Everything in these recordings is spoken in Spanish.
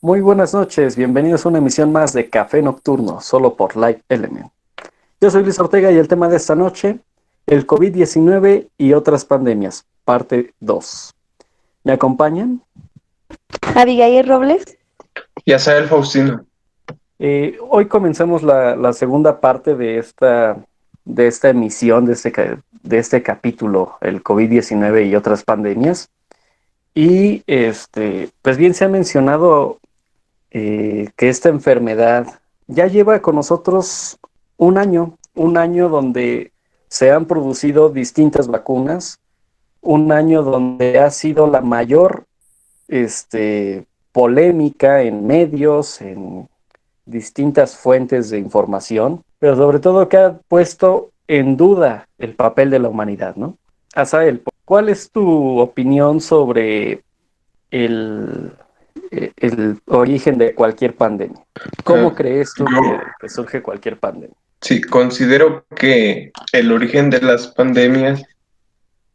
Muy buenas noches, bienvenidos a una emisión más de Café Nocturno, solo por Light Element. Yo soy Luis Ortega y el tema de esta noche, el COVID-19 y otras pandemias, parte 2. ¿Me acompañan? Abigail Robles. Y Asael Faustino. Hoy comenzamos la segunda parte de esta emisión, de este capítulo, el COVID-19 y otras pandemias. Y pues bien se ha mencionado que esta enfermedad ya lleva con nosotros un año donde se han producido distintas vacunas, un año donde ha sido la mayor polémica en medios, en distintas fuentes de información, pero sobre todo que ha puesto en duda el papel de la humanidad, ¿no? Asael, ¿cuál es tu opinión sobre el, el origen de cualquier pandemia? ¿Cómo crees tú que surge cualquier pandemia? Sí, considero que el origen de las pandemias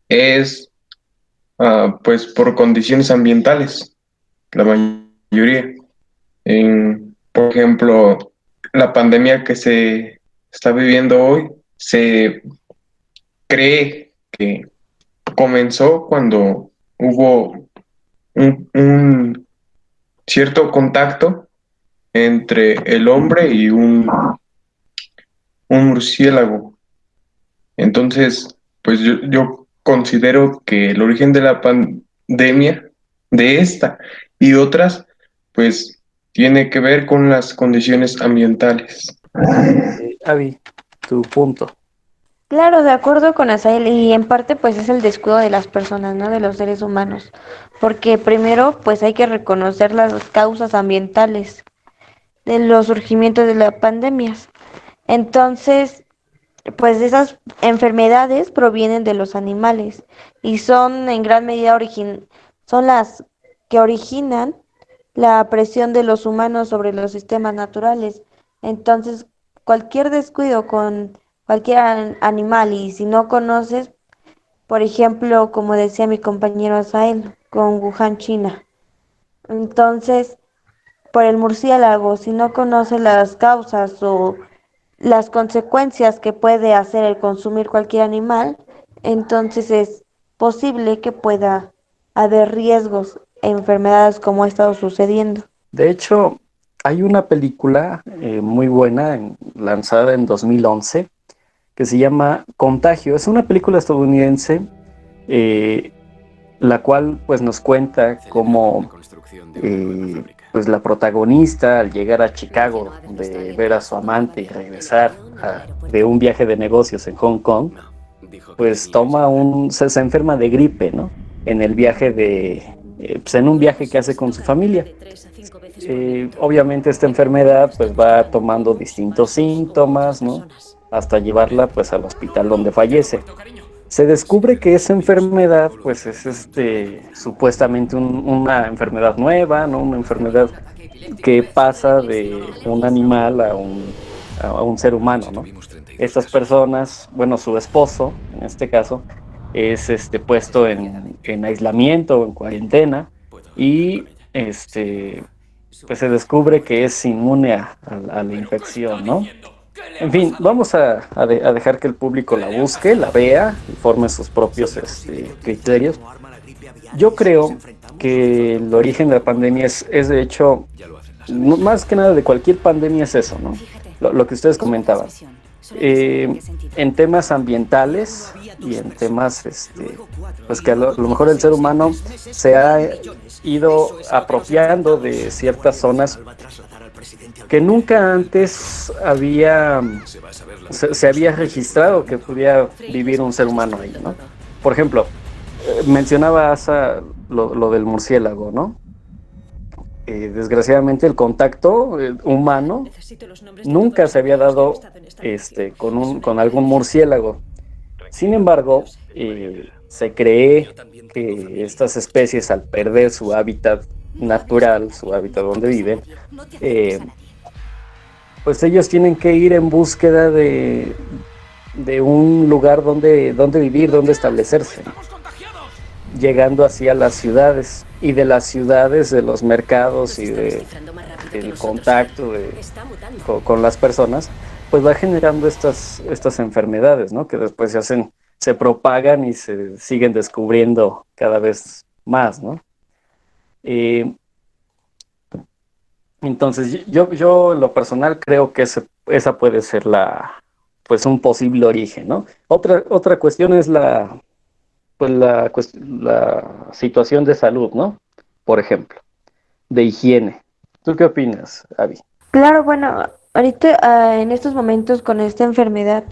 es pues por condiciones ambientales, la mayoría. Por ejemplo, la pandemia que se está viviendo hoy se cree que comenzó cuando hubo un cierto contacto entre el hombre y un murciélago. Entonces, pues yo considero que el origen de la pandemia, de esta y otras, pues tiene que ver con las condiciones ambientales. Avi, tu punto. Claro, de acuerdo con Asael, y en parte pues es el descuido de las personas, ¿no? De los seres humanos. Porque primero pues hay que reconocer las causas ambientales de los surgimientos de las pandemias. Entonces, pues esas enfermedades provienen de los animales y son en gran medida son las que originan la presión de los humanos sobre los sistemas naturales. Entonces, cualquier descuido con cualquier animal, y si no conoces, por ejemplo, como decía mi compañero Asael, con Wuhan, China. Entonces, por el murciélago, si no conoces las causas o las consecuencias que puede hacer el consumir cualquier animal, entonces es posible que pueda haber riesgos e enfermedades como ha estado sucediendo. De hecho, hay una película muy buena, lanzada en 2011, que se llama Contagio. Es una película estadounidense, eh, la cual pues nos cuenta cómo pues la protagonista, al llegar a Chicago, de ver a su amante y regresar de un viaje de negocios en Hong Kong, pues se enferma de gripe, ¿no? En el viaje pues en un viaje que hace con su familia. Obviamente esta enfermedad pues va tomando distintos síntomas, ¿no? Hasta llevarla pues al hospital donde fallece. Se descubre que esa enfermedad pues es supuestamente una enfermedad nueva, ¿no? Una enfermedad que pasa de un animal a un ser humano, ¿no? Estas personas, bueno, su esposo, en este caso, es puesto en aislamiento o en cuarentena y pues se descubre que es inmune a la infección, ¿no? En fin, vamos a dejar que el público la busque, la vea y forme sus propios criterios. Yo creo que el origen de la pandemia es de hecho, más que nada de cualquier pandemia es eso, ¿no? Lo que ustedes comentaban. En temas ambientales y en temas, pues que a lo mejor el ser humano se ha ido apropiando de ciertas zonas que nunca antes se había registrado que pudiera vivir un ser humano ahí, ¿no? Por ejemplo, mencionaba Asa lo del murciélago, ¿no? Desgraciadamente el contacto humano nunca se había dado con algún murciélago. Sin embargo, se cree que estas especies, al perder su hábitat natural, su hábitat donde viven, pues ellos tienen que ir en búsqueda de un lugar donde vivir, donde establecerse. llegando así a las ciudades, y de las ciudades, de los mercados Nos y está de descifrando más rápido que el nosotros. contacto Está mutando. con las personas, pues va generando estas enfermedades, ¿no? Que después se propagan y se siguen descubriendo cada vez más, ¿no? Eh, entonces, yo en lo personal creo que esa puede ser pues un posible origen, ¿no? Otra cuestión es la situación de salud, ¿no? Por ejemplo, de higiene. ¿Tú qué opinas, Avi? Claro, bueno, ahorita en estos momentos con esta enfermedad,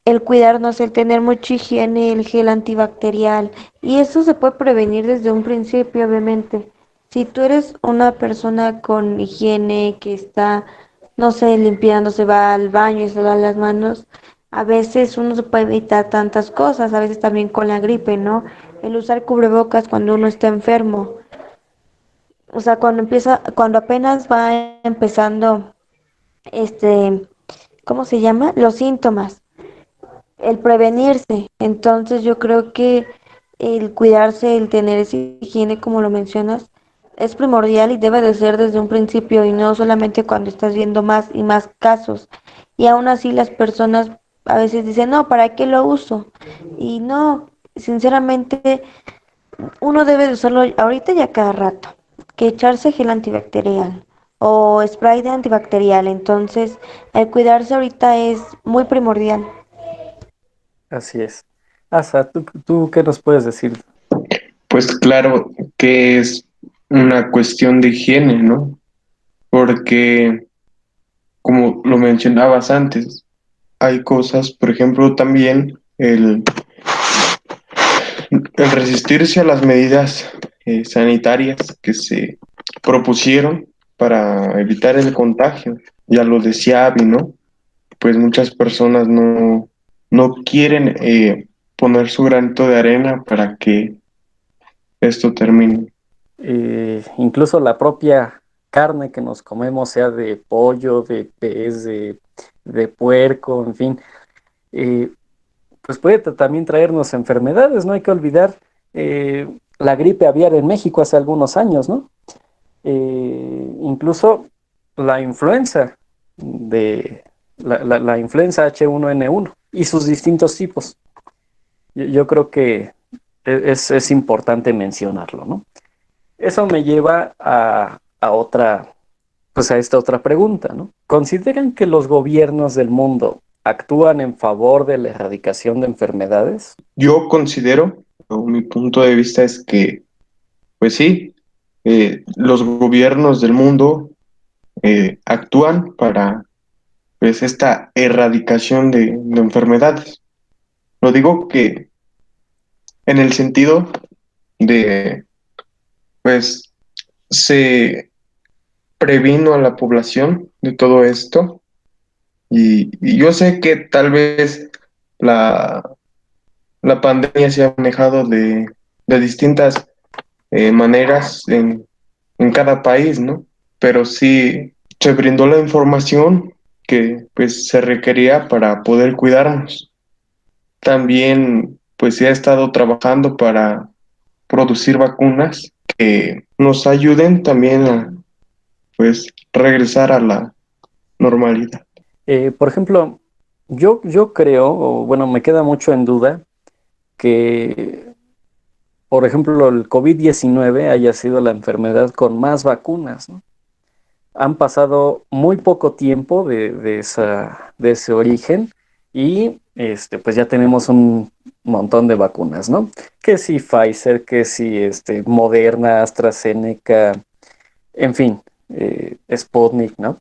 el cuidarnos, el tener mucha higiene, el gel antibacterial, y eso se puede prevenir desde un principio, obviamente. Si tú eres una persona con higiene que está, no sé, limpiándose, va al baño y se lava las manos, a veces uno se puede evitar tantas cosas, a veces también con la gripe, ¿no? El usar cubrebocas cuando uno está enfermo, o sea, cuando apenas va empezando, este, ¿cómo se llama? Los síntomas, el prevenirse. Entonces yo creo que el cuidarse, el tener esa higiene, como lo mencionas, es primordial y debe de ser desde un principio y no solamente cuando estás viendo más y más casos. Y aún así las personas a veces dicen, no, ¿para qué lo uso? Y no, sinceramente, uno debe de usarlo ahorita y a cada rato, que echarse gel antibacterial o spray de antibacterial. Entonces, el cuidarse ahorita es muy primordial. Así es. Asa, ¿tú qué nos puedes decir? Pues claro que es una cuestión de higiene, ¿no? Porque, como lo mencionabas antes, hay cosas, por ejemplo, también el resistirse a las medidas sanitarias que se propusieron para evitar el contagio. Ya lo decía Abby, ¿no? Pues muchas personas no quieren poner su granito de arena para que esto termine. Incluso la propia carne que nos comemos, sea de pollo, de pez, de puerco, en fin, eh, pues puede también traernos enfermedades. No hay que olvidar la gripe aviar en México hace algunos años, ¿no? Incluso la influenza la influenza H1N1 y sus distintos tipos. Yo creo que es importante mencionarlo, ¿no? Eso me lleva pues a esta otra pregunta, ¿no? ¿Consideran que los gobiernos del mundo actúan en favor de la erradicación de enfermedades? Yo considero, o mi punto de vista es que, pues sí, los gobiernos del mundo actúan para pues, esta erradicación de enfermedades. Lo digo que en el sentido de, pues, se previno a la población de todo esto y yo sé que tal vez la, la pandemia se ha manejado de distintas maneras en cada país, ¿no? Pero sí se brindó la información que pues se requería para poder cuidarnos. También pues se ha estado trabajando para producir vacunas que nos ayuden también a pues regresar a la normalidad. Por ejemplo, yo creo, o bueno, me queda mucho en duda que, por ejemplo, el COVID-19 haya sido la enfermedad con más vacunas, ¿no? Han pasado muy poco tiempo de ese origen y pues ya tenemos un montón de vacunas, ¿no? Que si Pfizer, que si Moderna, AstraZeneca, en fin, Sputnik, ¿no?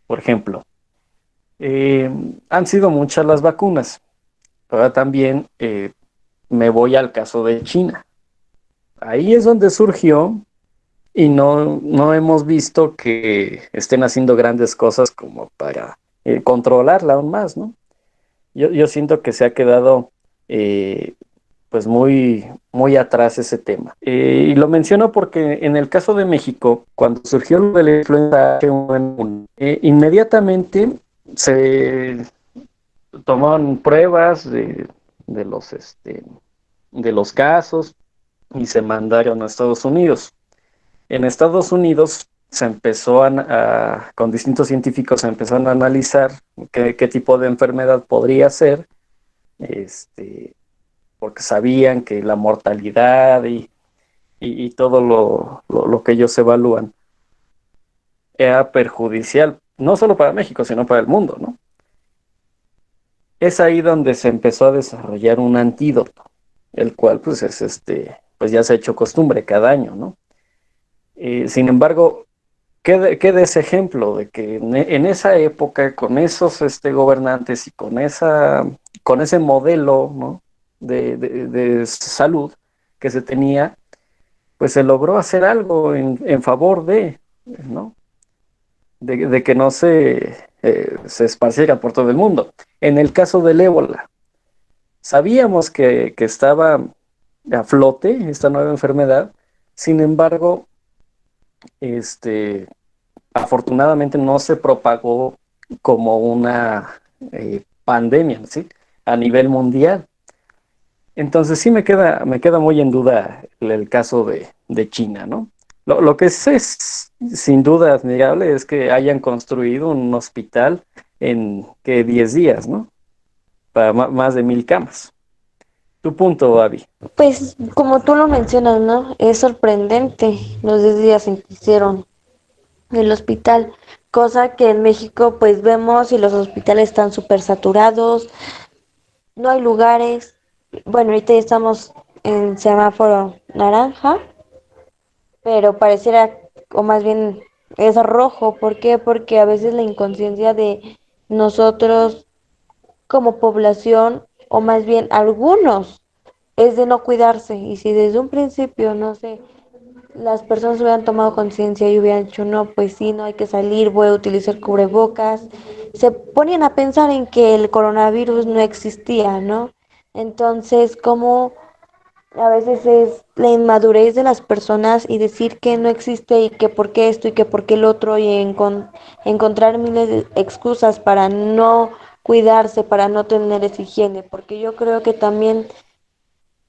Por ejemplo. Eh, Han sido muchas las vacunas. Ahora también me voy al caso de China. Ahí es donde surgió y no hemos visto que estén haciendo grandes cosas como para controlarla aún más, ¿no? Yo siento que se ha quedado eh, pues muy atrás ese tema. Y lo menciono porque en el caso de México, cuando surgió lo de la influenza H1N1, inmediatamente se tomaron pruebas de los casos y se mandaron a Estados Unidos. En Estados Unidos se empezó con distintos científicos se empezaron a analizar qué tipo de enfermedad podría ser, este, porque sabían que la mortalidad y todo lo que ellos evalúan era perjudicial, no solo para México, sino para el mundo, ¿no? Es ahí donde se empezó a desarrollar un antídoto, el cual pues es pues ya se ha hecho costumbre cada año, ¿no? Sin embargo, queda ese ejemplo de que en esa época, con esos gobernantes y con ese modelo, ¿no? de salud que se tenía, pues se logró hacer algo en favor ¿no? De que no se esparciera por todo el mundo. En el caso del ébola, sabíamos que estaba a flote esta nueva enfermedad, sin embargo, este, afortunadamente no se propagó como una pandemia, ¿sí? A nivel mundial. Entonces sí me queda muy en duda el caso de China, ¿no? Lo que es sin duda admirable es que hayan construido un hospital en que 10 días, ¿no? Para más de 1000 camas. Tu punto, Avi. Pues como tú lo mencionas, ¿no? Es sorprendente los 10 días en que hicieron el hospital, cosa que en México pues vemos y los hospitales están súper saturados, no hay lugares. Bueno, ahorita ya estamos en semáforo naranja, pero pareciera, o más bien es rojo. ¿Por qué? Porque a veces la inconsciencia de nosotros como población, o más bien algunos, es de no cuidarse. Y si desde un principio, no sé, las personas hubieran tomado conciencia y hubieran dicho, no, pues sí, no hay que salir, voy a utilizar cubrebocas, se ponían a pensar en que el coronavirus no existía, ¿no? Entonces, como a veces es la inmadurez de las personas y decir que no existe y que por qué esto y que por qué el otro y encontrar miles de excusas para no cuidarse, para no tener esa higiene, porque yo creo que también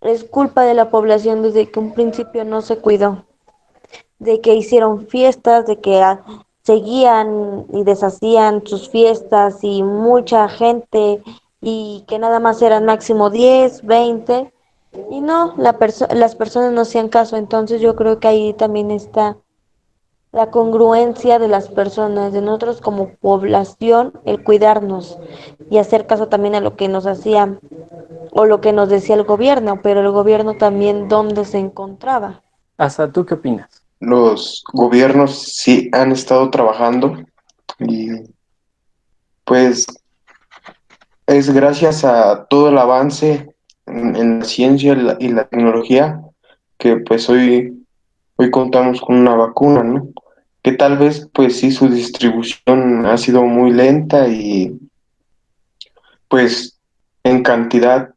es culpa de la población desde que un principio no se cuidó, de que hicieron fiestas, de que seguían y deshacían sus fiestas y mucha gente y que nada más eran máximo 10 20 y no, las personas no hacían caso. Entonces yo creo que ahí también está la congruencia de las personas, de nosotros como población, el cuidarnos y hacer caso también a lo que nos hacía o lo que nos decía el gobierno, pero el gobierno también dónde se encontraba. Asa, ¿tú qué opinas? Los gobiernos sí han estado trabajando y pues es gracias a todo el avance en la ciencia y la tecnología que pues hoy contamos con una vacuna, ¿no? Que tal vez pues sí su distribución ha sido muy lenta y pues en cantidad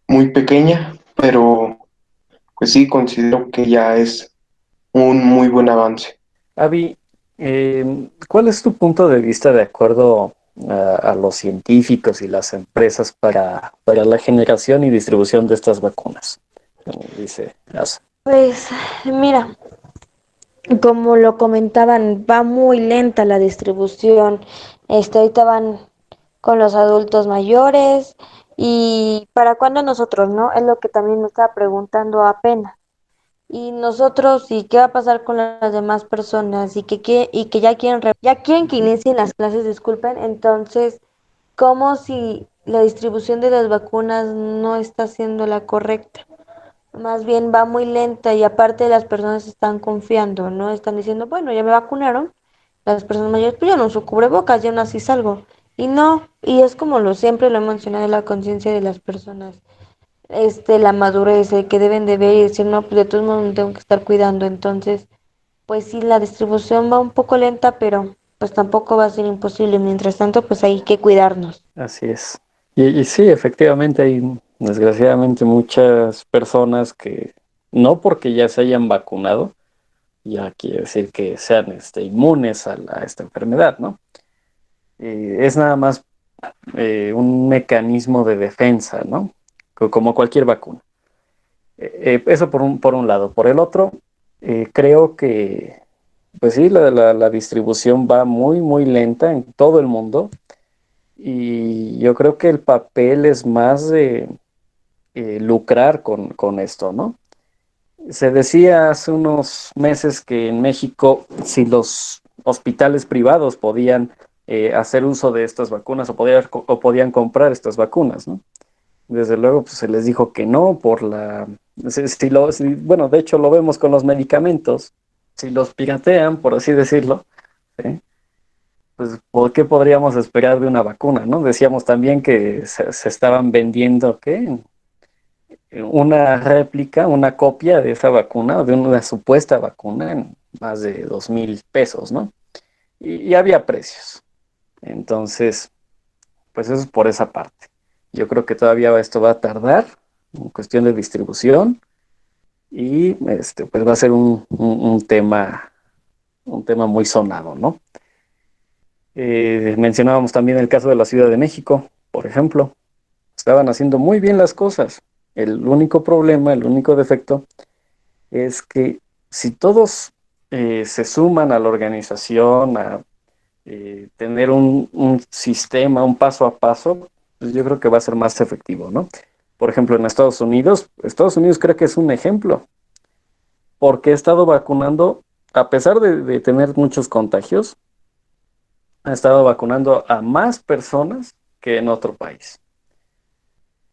muy pequeña, pero pues sí considero que ya es un muy buen avance. Avi, ¿cuál es tu punto de vista de acuerdo a los científicos y las empresas para la generación y distribución de estas vacunas? Como dice Asa. Pues mira, como lo comentaban, va muy lenta la distribución. Ahorita van con los adultos mayores y ¿para cuándo nosotros, no? Es lo que también me estaba preguntando apenas. Y nosotros, ¿y qué va a pasar con las demás personas? Y que ya quieren que inicien las clases, disculpen. Entonces, como si la distribución de las vacunas no está siendo la correcta. Más bien va muy lenta y aparte las personas están confiando, ¿no? Están diciendo, bueno, ya me vacunaron, las personas mayores, pues yo no uso cubrebocas, yo no así salgo. Y no, y es como siempre lo he mencionado, la conciencia de las personas, la madurez, el que deben de ver y decir, no, pues de todos modos me tengo que estar cuidando. Entonces, pues sí, la distribución va un poco lenta, pero pues tampoco va a ser imposible. Mientras tanto, pues hay que cuidarnos. Así es. Y sí, efectivamente hay desgraciadamente muchas personas que no porque ya se hayan vacunado, ya quiere decir que sean inmunes a esta enfermedad, ¿no? Es nada más un mecanismo de defensa, ¿no? Como cualquier vacuna. Eso por un lado. Por el otro, creo que, pues sí, la distribución va muy, muy lenta en todo el mundo. Y yo creo que el papel es más de lucrar con esto, ¿no? Se decía hace unos meses que en México, si los hospitales privados podían hacer uso de estas vacunas o podían comprar estas vacunas, ¿no? Desde luego, pues se les dijo que no por la... bueno, de hecho lo vemos con los medicamentos. Si los piratean, por así decirlo, ¿sí? Pues ¿por qué podríamos esperar de una vacuna, no? Decíamos también que se estaban vendiendo, ¿qué? Una réplica, una copia de esa vacuna, de una supuesta vacuna, en más de 2,000 pesos, ¿no? Y había precios. Entonces, pues eso es por esa parte. Yo creo que todavía esto va a tardar en cuestión de distribución y pues va a ser un tema muy sonado, ¿no? Mencionábamos también el caso de la Ciudad de México, por ejemplo. Estaban haciendo muy bien las cosas. El único problema, el único defecto es que si todos se suman a la organización, a tener un sistema, un paso a paso, pues yo creo que va a ser más efectivo, ¿no? Por ejemplo, en Estados Unidos creo que es un ejemplo, porque he estado vacunando, a pesar de tener muchos contagios, ha estado vacunando a más personas que en otro país.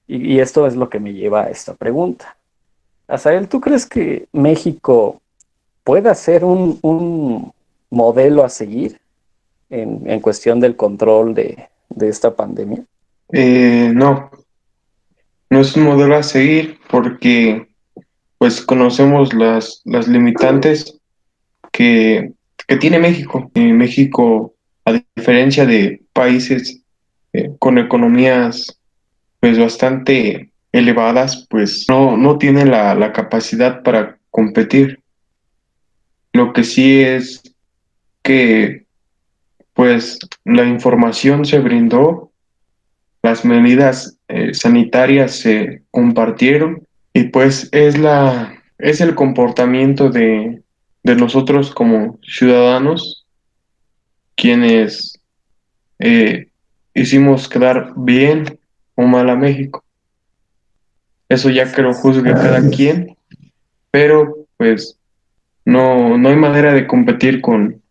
Y esto es lo que me lleva a esta pregunta. Azael, ¿tú crees que México pueda ser un modelo a seguir en cuestión del control de esta pandemia? No, no es un modelo a seguir porque pues conocemos las limitantes que, que tiene México. México, a diferencia de países con economías pues bastante elevadas, pues no tiene la capacidad para competir. Lo que sí es que pues la información se brindó, las medidas sanitarias se compartieron y pues es el comportamiento de nosotros como ciudadanos quienes eh, hicimos quedar bien o mal a México. Eso ya que lo juzgue cada quien, pero pues no hay manera de competir con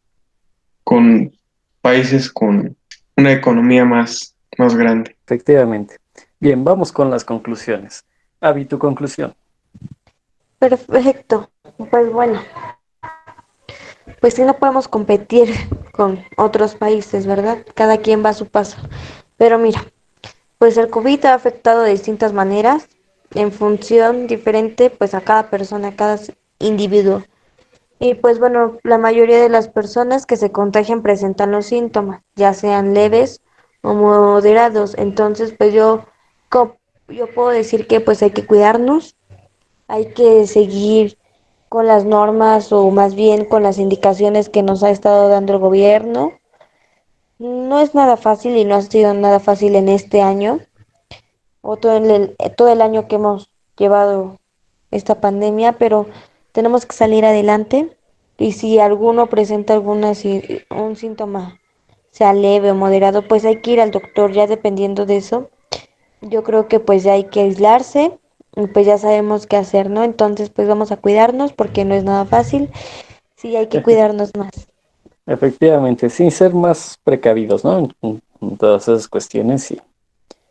países con una economía más grande. Efectivamente. Bien, vamos con las conclusiones. Avi, tu conclusión. Perfecto. Pues bueno, pues sí no podemos competir con otros países, ¿verdad? Cada quien va a su paso. Pero mira, pues el COVID ha afectado de distintas maneras, en función diferente, pues a cada persona, a cada individuo. Y pues bueno, la mayoría de las personas que se contagian presentan los síntomas, ya sean leves o moderados. Entonces, pues yo puedo decir que pues hay que cuidarnos, hay que seguir con las normas o más bien con las indicaciones que nos ha estado dando el gobierno. No es nada fácil y no ha sido nada fácil en este año o todo el año que hemos llevado esta pandemia, pero tenemos que salir adelante y si alguno presenta un síntoma, sea leve o moderado, pues hay que ir al doctor ya dependiendo de eso. Yo creo que pues ya hay que aislarse y pues ya sabemos qué hacer, ¿no? Entonces pues vamos a cuidarnos porque no es nada fácil. Sí, hay que cuidarnos más. Efectivamente, sin ser más precavidos, ¿no? En todas esas cuestiones y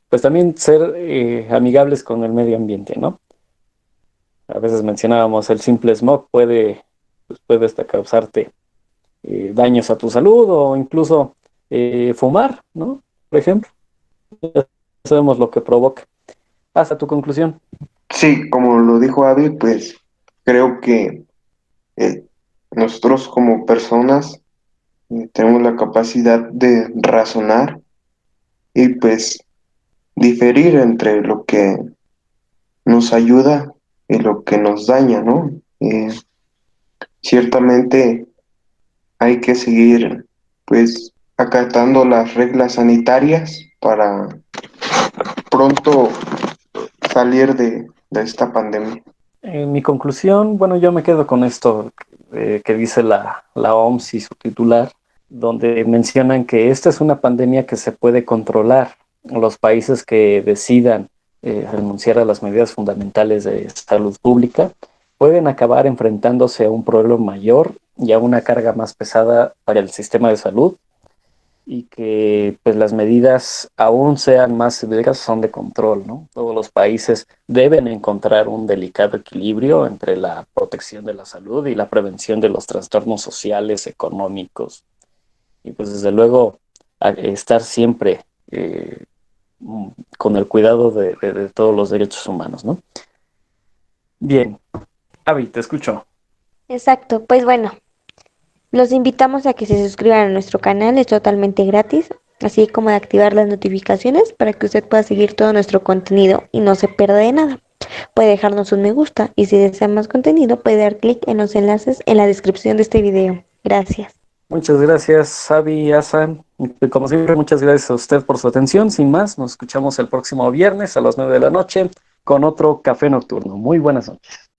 pues también ser amigables con el medio ambiente, ¿no? A veces mencionábamos el simple smog puede hasta causarte daños a tu salud o incluso fumar, ¿no? Por ejemplo, ya sabemos lo que provoca. Hasta tu conclusión. Sí, como lo dijo Abby, pues creo que eh, nosotros como personas tenemos la capacidad de razonar y pues diferir entre lo que nos ayuda y lo que nos daña, ¿no? Ciertamente hay que seguir pues acatando las reglas sanitarias para pronto salir de esta pandemia. En mi conclusión, bueno, yo me quedo con esto que dice la OMS y su titular, donde mencionan que esta es una pandemia que se puede controlar. Los países que decidan renunciar a las medidas fundamentales de salud pública pueden acabar enfrentándose a un problema mayor y a una carga más pesada para el sistema de salud, y que pues las medidas aún sean más severas son de control, ¿no? Todos los países deben encontrar un delicado equilibrio entre la protección de la salud y la prevención de los trastornos sociales, económicos, y pues desde luego estar siempre con el cuidado de todos los derechos humanos, ¿no? Bien, Avi, te escucho. Exacto, pues bueno, los invitamos a que se suscriban a nuestro canal, es totalmente gratis, así como de activar las notificaciones para que usted pueda seguir todo nuestro contenido y no se pierda de nada. Puede dejarnos un me gusta y si desea más contenido puede dar clic en los enlaces en la descripción de este video. Gracias. Muchas gracias, Avi, Asan. Como siempre, muchas gracias a usted por su atención. Sin más, nos escuchamos el próximo viernes a las 9 de la noche con otro café nocturno. Muy buenas noches.